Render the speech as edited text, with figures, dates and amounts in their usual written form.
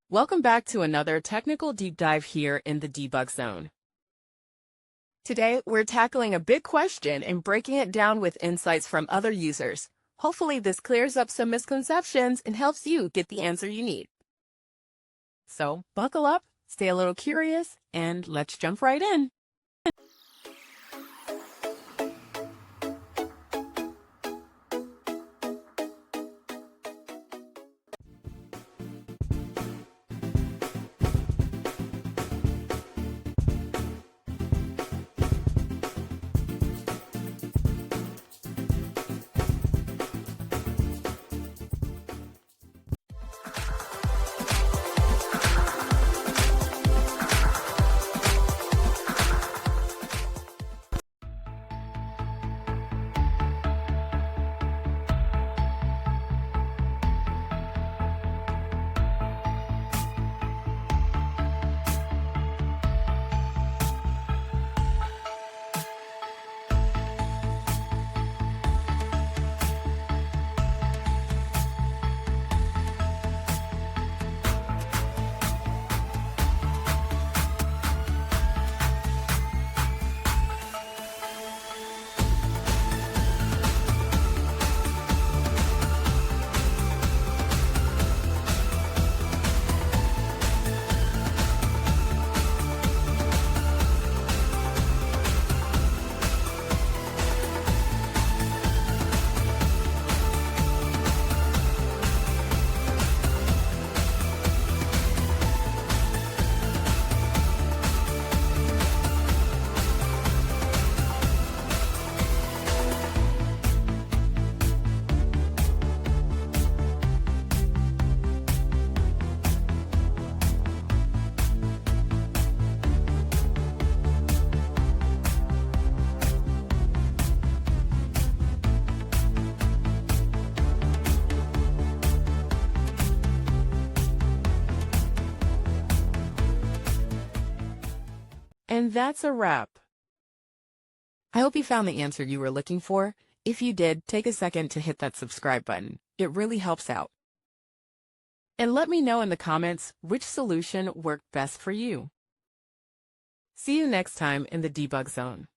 Welcome back to another technical deep dive here in the debug zone. Today, we're tackling a big question and breaking it down with insights from other users. Hopefully, this clears up some misconceptions and helps you get the answer you need. So, buckle up, stay a little curious, and let's jump right in. And that's a wrap. I hope you found the answer you were looking for. If you did, take a second to hit that subscribe button. It really helps out. And let me know in the comments which solution worked best for you. See you next time in the debug zone.